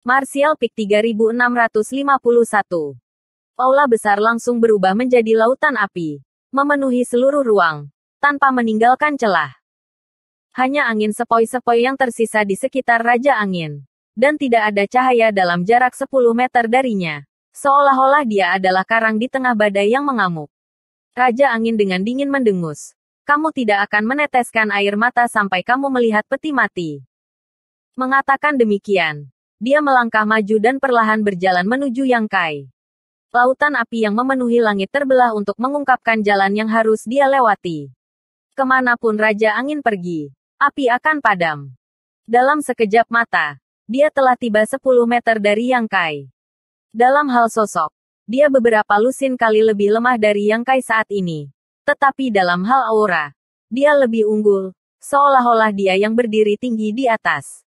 Martial Peak 3651. Aula besar langsung berubah menjadi lautan api, memenuhi seluruh ruang, tanpa meninggalkan celah. Hanya angin sepoi-sepoi yang tersisa di sekitar Raja Angin. Dan tidak ada cahaya dalam jarak 10 meter darinya. Seolah-olah dia adalah karang di tengah badai yang mengamuk. Raja Angin dengan dingin mendengus. Kamu tidak akan meneteskan air mata sampai kamu melihat peti mati. Mengatakan demikian, dia melangkah maju dan perlahan berjalan menuju Yang Kai. Lautan api yang memenuhi langit terbelah untuk mengungkapkan jalan yang harus dia lewati. Kemanapun Raja Angin pergi, api akan padam. Dalam sekejap mata, dia telah tiba 10 meter dari Yang Kai. Dalam hal sosok, dia beberapa lusin kali lebih lemah dari Yang Kai saat ini. Tetapi dalam hal aura, dia lebih unggul, seolah-olah dia yang berdiri tinggi di atas.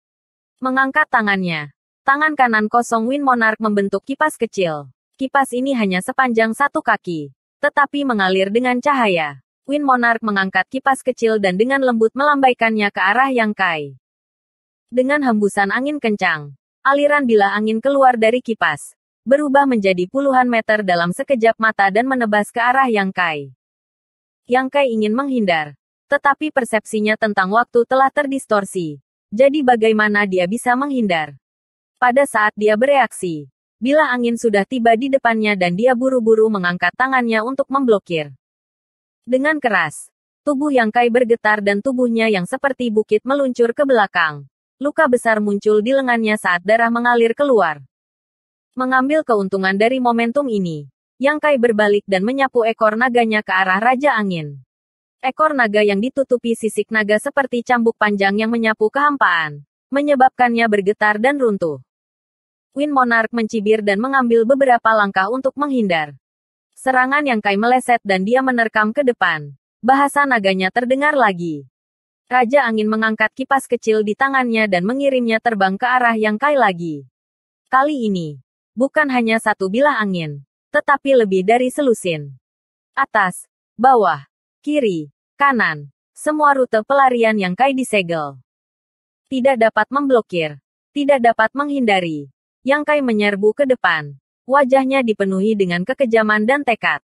Mengangkat tangannya, tangan kanan kosong Wind Monarch membentuk kipas kecil. Kipas ini hanya sepanjang 1 kaki, tetapi mengalir dengan cahaya. Wind Monarch mengangkat kipas kecil dan dengan lembut melambaikannya ke arah Yang Kai. Dengan hembusan angin kencang, aliran bilah angin keluar dari kipas, berubah menjadi puluhan meter dalam sekejap mata dan menebas ke arah Yang Kai. Yang Kai ingin menghindar, tetapi persepsinya tentang waktu telah terdistorsi. Jadi bagaimana dia bisa menghindar? Pada saat dia bereaksi, bilah angin sudah tiba di depannya dan dia buru-buru mengangkat tangannya untuk memblokir. Dengan keras, tubuh Yang Kai bergetar dan tubuhnya yang seperti bukit meluncur ke belakang. Luka besar muncul di lengannya saat darah mengalir keluar. Mengambil keuntungan dari momentum ini, Yang Kai berbalik dan menyapu ekor naganya ke arah Raja Angin. Ekor naga yang ditutupi sisik naga seperti cambuk panjang yang menyapu kehampaan, menyebabkannya bergetar dan runtuh. Wind Monarch mencibir dan mengambil beberapa langkah untuk menghindar. Serangan Yang Kai meleset dan dia menerkam ke depan. Bahasa naganya terdengar lagi. Raja Angin mengangkat kipas kecil di tangannya dan mengirimnya terbang ke arah Yang Kai lagi. Kali ini, bukan hanya satu bilah angin, tetapi lebih dari selusin. Atas, bawah, kiri, kanan, semua rute pelarian Yang Kai disegel. Tidak dapat memblokir, tidak dapat menghindari. Yang Kai menyerbu ke depan. Wajahnya dipenuhi dengan kekejaman dan tekad.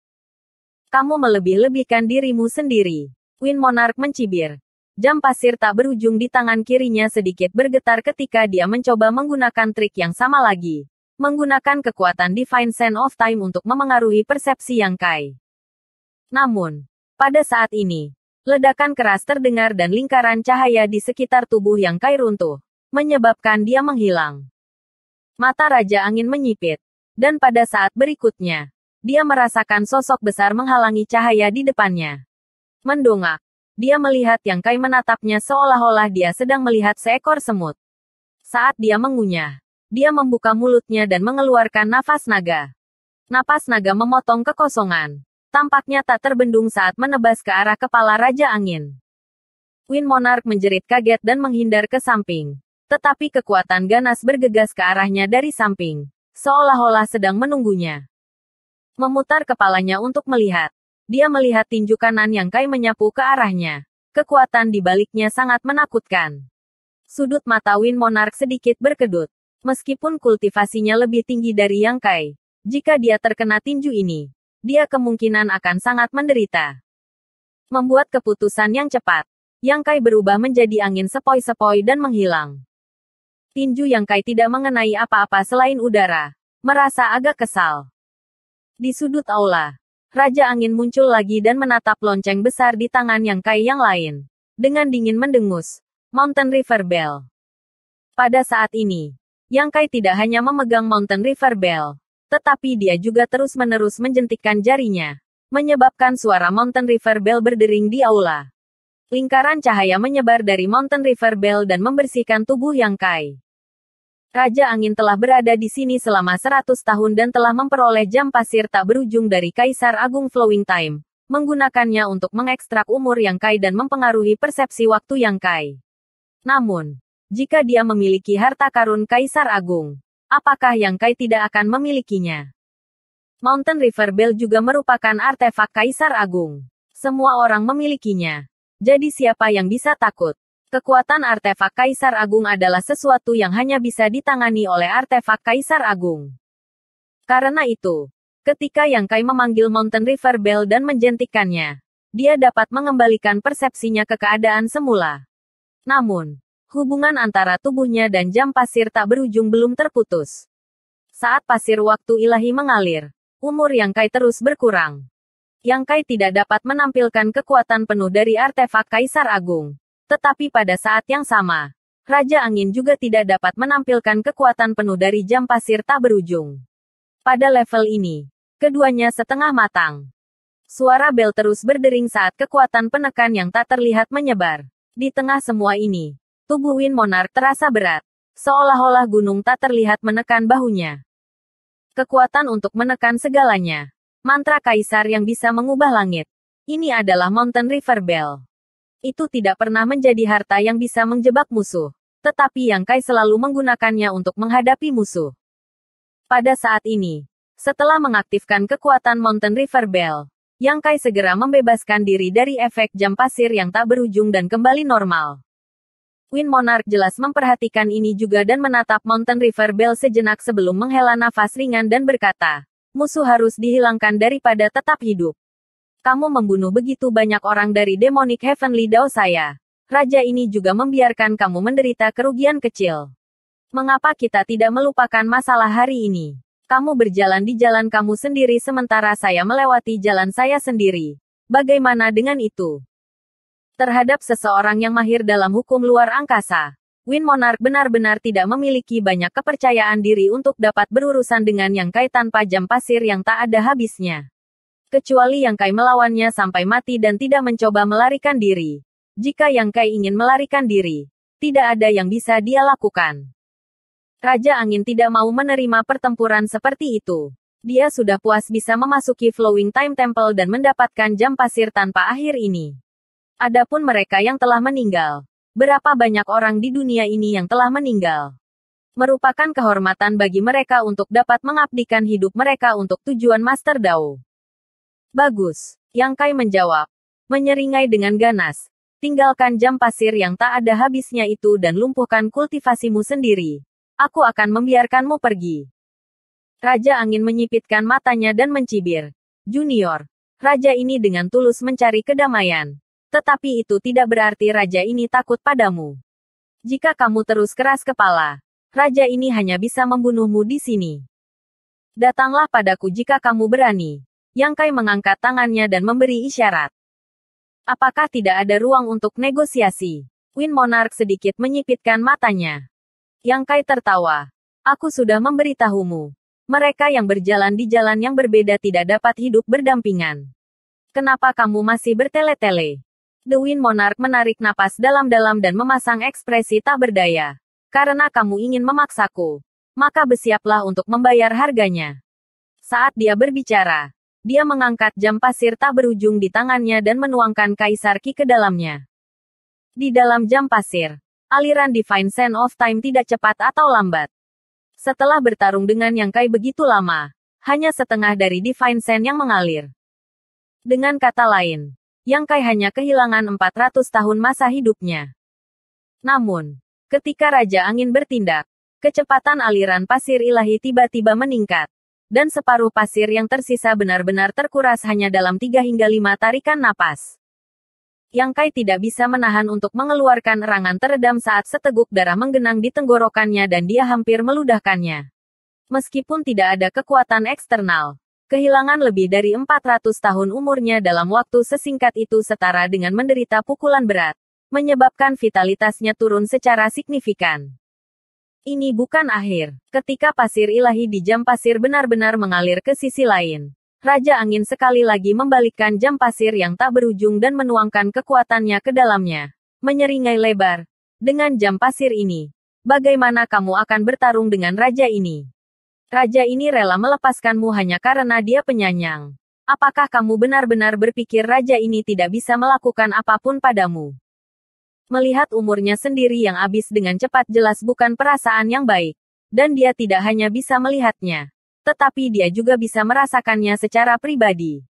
Kamu melebih-lebihkan dirimu sendiri. Wind Monarch mencibir. Jam pasir tak berujung di tangan kirinya sedikit bergetar ketika dia mencoba menggunakan trik yang sama lagi. Menggunakan kekuatan Divine Sense of Time untuk memengaruhi persepsi Yang Kai. Namun, pada saat ini, ledakan keras terdengar dan lingkaran cahaya di sekitar tubuh Yang Kai runtuh, menyebabkan dia menghilang. Mata Raja Angin menyipit, dan pada saat berikutnya, dia merasakan sosok besar menghalangi cahaya di depannya. Mendongak, dia melihat Yang Kai menatapnya seolah-olah dia sedang melihat seekor semut. Saat dia mengunyah, dia membuka mulutnya dan mengeluarkan nafas naga. Napas naga memotong kekosongan. Tampaknya tak terbendung saat menebas ke arah kepala Raja Angin. Wind Monarch menjerit kaget dan menghindar ke samping. Tetapi kekuatan ganas bergegas ke arahnya dari samping, seolah-olah sedang menunggunya. Memutar kepalanya untuk melihat. Dia melihat tinju kanan Yang Kai menyapu ke arahnya. Kekuatan di baliknya sangat menakutkan. Sudut mata Wind Monarch sedikit berkedut. Meskipun kultivasinya lebih tinggi dari Yang Kai, jika dia terkena tinju ini, dia kemungkinan akan sangat menderita. Membuat keputusan yang cepat, Yang Kai berubah menjadi angin sepoi-sepoi dan menghilang. Tinju Yang Kai tidak mengenai apa-apa selain udara. Merasa agak kesal. Di sudut aula, Raja Angin muncul lagi dan menatap lonceng besar di tangan Yang Kai yang lain. Dengan dingin mendengus, Mountain River Bell. Pada saat ini, Yang Kai tidak hanya memegang Mountain River Bell, tetapi dia juga terus-menerus menjentikkan jarinya, menyebabkan suara Mountain River Bell berdering di aula. Lingkaran cahaya menyebar dari Mountain River Bell dan membersihkan tubuh Yang Kai. Raja Angin telah berada di sini selama 100 tahun dan telah memperoleh jam pasir tak berujung dari Kaisar Agung Flowing Time, menggunakannya untuk mengekstrak umur Yang Kai dan mempengaruhi persepsi waktu Yang Kai. Namun, jika dia memiliki harta karun Kaisar Agung, apakah Yang Kai tidak akan memilikinya? Mountain River Bell juga merupakan artefak Kaisar Agung. Semua orang memilikinya. Jadi siapa yang bisa takut? Kekuatan artefak Kaisar Agung adalah sesuatu yang hanya bisa ditangani oleh artefak Kaisar Agung. Karena itu, ketika Yang Kai memanggil Mountain River Bell dan menjentikannya, dia dapat mengembalikan persepsinya ke keadaan semula. Namun, hubungan antara tubuhnya dan jam pasir tak berujung belum terputus. Saat pasir waktu ilahi mengalir, umur Yang Kai terus berkurang. Yang Kai tidak dapat menampilkan kekuatan penuh dari artefak Kaisar Agung. Tetapi pada saat yang sama, Raja Angin juga tidak dapat menampilkan kekuatan penuh dari jam pasir tak berujung. Pada level ini, keduanya setengah matang. Suara bel terus berdering saat kekuatan penekan yang tak terlihat menyebar. Di tengah semua ini, tubuh Wind Monarch terasa berat, seolah-olah gunung tak terlihat menekan bahunya. Kekuatan untuk menekan segalanya. Mantra Kaisar yang bisa mengubah langit. Ini adalah Mountain River Bell. Itu tidak pernah menjadi harta yang bisa menjebak musuh. Tetapi Yang Kai selalu menggunakannya untuk menghadapi musuh. Pada saat ini, setelah mengaktifkan kekuatan Mountain River Bell, Yang Kai segera membebaskan diri dari efek jam pasir yang tak berujung dan kembali normal. Wind Monarch jelas memperhatikan ini juga dan menatap Mountain River Bell sejenak sebelum menghela nafas ringan dan berkata, musuh harus dihilangkan daripada tetap hidup. Kamu membunuh begitu banyak orang dari Demonic Heavenly Dao saya. Raja ini juga membiarkan kamu menderita kerugian kecil. Mengapa kita tidak melupakan masalah hari ini? Kamu berjalan di jalan kamu sendiri sementara saya melewati jalan saya sendiri. Bagaimana dengan itu? Terhadap seseorang yang mahir dalam hukum luar angkasa, Wind Monarch benar-benar tidak memiliki banyak kepercayaan diri untuk dapat berurusan dengan Yang Kai tanpa jam pasir yang tak ada habisnya. Kecuali Yang Kai melawannya sampai mati dan tidak mencoba melarikan diri. Jika Yang Kai ingin melarikan diri, tidak ada yang bisa dia lakukan. Raja Angin tidak mau menerima pertempuran seperti itu. Dia sudah puas bisa memasuki Flowing Time Temple dan mendapatkan jam pasir tanpa akhir ini. Adapun mereka yang telah meninggal, berapa banyak orang di dunia ini yang telah meninggal? Merupakan kehormatan bagi mereka untuk dapat mengabdikan hidup mereka untuk tujuan Master Dao. Bagus, Yang Kai menjawab. Menyeringai dengan ganas. Tinggalkan jam pasir yang tak ada habisnya itu dan lumpuhkan kultivasimu sendiri. Aku akan membiarkanmu pergi. Raja Angin menyipitkan matanya dan mencibir. Junior, raja ini dengan tulus mencari kedamaian. Tetapi itu tidak berarti raja ini takut padamu. Jika kamu terus keras kepala, raja ini hanya bisa membunuhmu di sini. Datanglah padaku jika kamu berani. Yang Kai mengangkat tangannya dan memberi isyarat. Apakah tidak ada ruang untuk negosiasi? Wind Monarch sedikit menyipitkan matanya. Yang Kai tertawa. Aku sudah memberitahumu. Mereka yang berjalan di jalan yang berbeda tidak dapat hidup berdampingan. Kenapa kamu masih bertele-tele? The Wind Monarch menarik napas dalam-dalam dan memasang ekspresi tak berdaya. Karena kamu ingin memaksaku, maka bersiaplah untuk membayar harganya. Saat dia berbicara, dia mengangkat jam pasir tak berujung di tangannya dan menuangkan Kaisar Ki ke dalamnya. Di dalam jam pasir, aliran Divine Sand of Time tidak cepat atau lambat. Setelah bertarung dengan Yang Kai begitu lama, hanya setengah dari Divine Sand yang mengalir. Dengan kata lain, Yang Kai hanya kehilangan 400 tahun masa hidupnya. Namun, ketika Raja Angin bertindak, kecepatan aliran pasir ilahi tiba-tiba meningkat. Dan separuh pasir yang tersisa benar-benar terkuras hanya dalam 3 hingga 5 tarikan napas. Yang Kai tidak bisa menahan untuk mengeluarkan erangan teredam saat seteguk darah menggenang di tenggorokannya dan dia hampir meludahkannya. Meskipun tidak ada kekuatan eksternal, kehilangan lebih dari 400 tahun umurnya dalam waktu sesingkat itu setara dengan menderita pukulan berat, menyebabkan vitalitasnya turun secara signifikan. Ini bukan akhir. Ketika pasir ilahi di jam pasir benar-benar mengalir ke sisi lain, Raja Angin sekali lagi membalikkan jam pasir yang tak berujung dan menuangkan kekuatannya ke dalamnya. Menyeringai lebar. Dengan jam pasir ini, bagaimana kamu akan bertarung dengan raja ini? Raja ini rela melepaskanmu hanya karena dia penyayang. Apakah kamu benar-benar berpikir raja ini tidak bisa melakukan apapun padamu? Melihat umurnya sendiri yang habis dengan cepat jelas bukan perasaan yang baik. Dan dia tidak hanya bisa melihatnya, tetapi dia juga bisa merasakannya secara pribadi.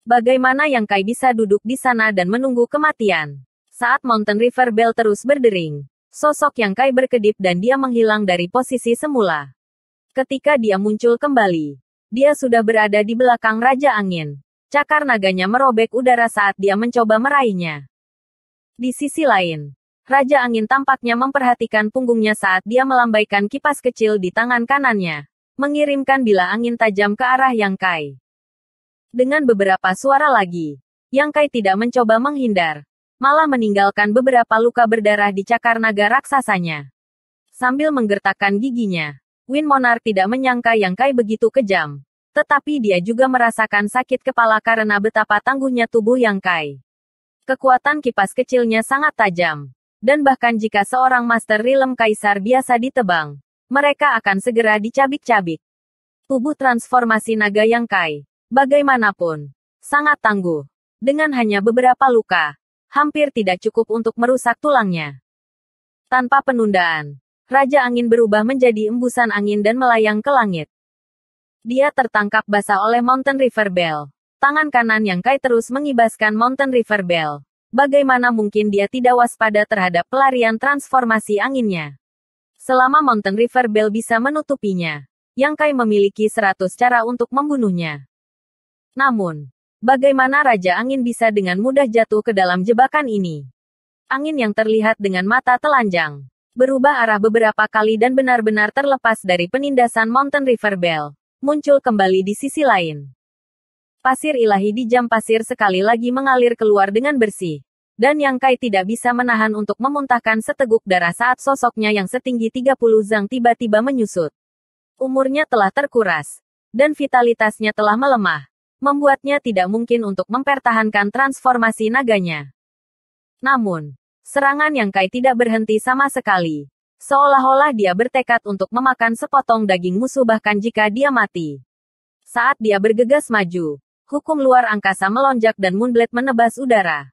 Bagaimana Yang Kai bisa duduk di sana dan menunggu kematian? Saat Mountain River Bell terus berdering, sosok Yang Kai berkedip dan dia menghilang dari posisi semula. Ketika dia muncul kembali, dia sudah berada di belakang Raja Angin. Cakar naganya merobek udara saat dia mencoba meraihnya. Di sisi lain, Raja Angin tampaknya memperhatikan punggungnya saat dia melambaikan kipas kecil di tangan kanannya, mengirimkan bilah angin tajam ke arah Yang Kai. Dengan beberapa suara lagi, Yang Kai tidak mencoba menghindar, malah meninggalkan beberapa luka berdarah di cakar naga raksasanya. Sambil menggertakkan giginya, Wind Monarch tidak menyangka Yang Kai begitu kejam. Tetapi dia juga merasakan sakit kepala karena betapa tangguhnya tubuh Yang Kai. Kekuatan kipas kecilnya sangat tajam. Dan bahkan jika seorang Master Realm Kaisar biasa ditebang, mereka akan segera dicabik-cabik. Tubuh transformasi naga Yang Kai, bagaimanapun, sangat tangguh. Dengan hanya beberapa luka, hampir tidak cukup untuk merusak tulangnya. Tanpa penundaan, Raja Angin berubah menjadi embusan angin dan melayang ke langit. Dia tertangkap basah oleh Mountain River Bell. Tangan kanan Yang Kai terus mengibaskan Mountain River Bell. Bagaimana mungkin dia tidak waspada terhadap pelarian transformasi anginnya? Selama Mountain River Bell bisa menutupinya, Yang Kai memiliki 100 cara untuk membunuhnya. Namun, bagaimana Raja Angin bisa dengan mudah jatuh ke dalam jebakan ini? Angin yang terlihat dengan mata telanjang, berubah arah beberapa kali dan benar-benar terlepas dari penindasan Mountain River Bell, muncul kembali di sisi lain. Pasir ilahi di jam pasir sekali lagi mengalir keluar dengan bersih. Dan Yang Kai tidak bisa menahan untuk memuntahkan seteguk darah saat sosoknya yang setinggi 30 zang tiba-tiba menyusut. Umurnya telah terkuras, dan vitalitasnya telah melemah, membuatnya tidak mungkin untuk mempertahankan transformasi naganya. Namun, serangan Yang Kai tidak berhenti sama sekali. Seolah-olah dia bertekad untuk memakan sepotong daging musuh bahkan jika dia mati. Saat dia bergegas maju, hukum luar angkasa melonjak dan Moonblade menebas udara.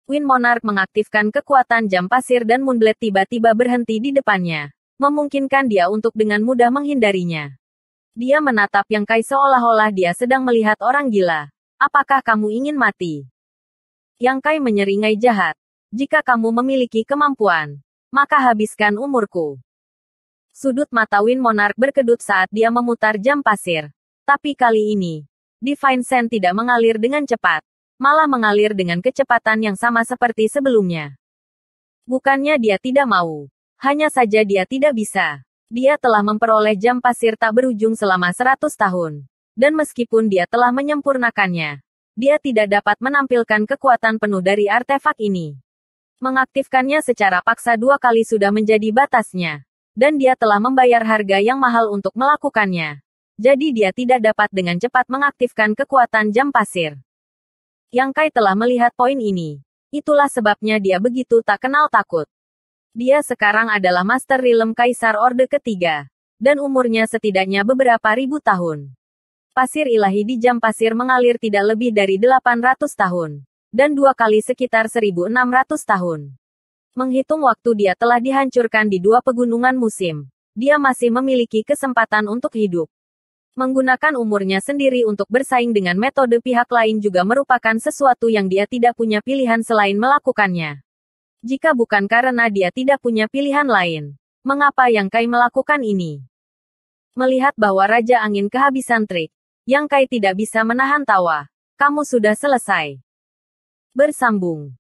Wind Monarch mengaktifkan kekuatan jam pasir dan Moonblade tiba-tiba berhenti di depannya, memungkinkan dia untuk dengan mudah menghindarinya. Dia menatap Yang Kai seolah-olah dia sedang melihat orang gila. Apakah kamu ingin mati? Yang Kai menyeringai jahat. Jika kamu memiliki kemampuan, maka habiskan umurku. Sudut mata Wind Monarch berkedut saat dia memutar jam pasir. Tapi kali ini, Divine Sand tidak mengalir dengan cepat, malah mengalir dengan kecepatan yang sama seperti sebelumnya. Bukannya dia tidak mau, hanya saja dia tidak bisa. Dia telah memperoleh jam pasir tak berujung selama 100 tahun. Dan meskipun dia telah menyempurnakannya, dia tidak dapat menampilkan kekuatan penuh dari artefak ini. Mengaktifkannya secara paksa 2 kali sudah menjadi batasnya. Dan dia telah membayar harga yang mahal untuk melakukannya. Jadi dia tidak dapat dengan cepat mengaktifkan kekuatan jam pasir. Yang Kai telah melihat poin ini. Itulah sebabnya dia begitu tak kenal takut. Dia sekarang adalah Master Realm Kaisar Orde ketiga, dan umurnya setidaknya beberapa ribu tahun. Pasir ilahi di jam pasir mengalir tidak lebih dari 800 tahun, dan 2 kali sekitar 1600 tahun. Menghitung waktu dia telah dihancurkan di 2 pegunungan musim, dia masih memiliki kesempatan untuk hidup. Menggunakan umurnya sendiri untuk bersaing dengan metode pihak lain juga merupakan sesuatu yang dia tidak punya pilihan selain melakukannya. Jika bukan karena dia tidak punya pilihan lain, mengapa Yang Kai melakukan ini? Melihat bahwa Raja Angin kehabisan trik, Yang Kai tidak bisa menahan tawa. Kamu sudah selesai. Bersambung.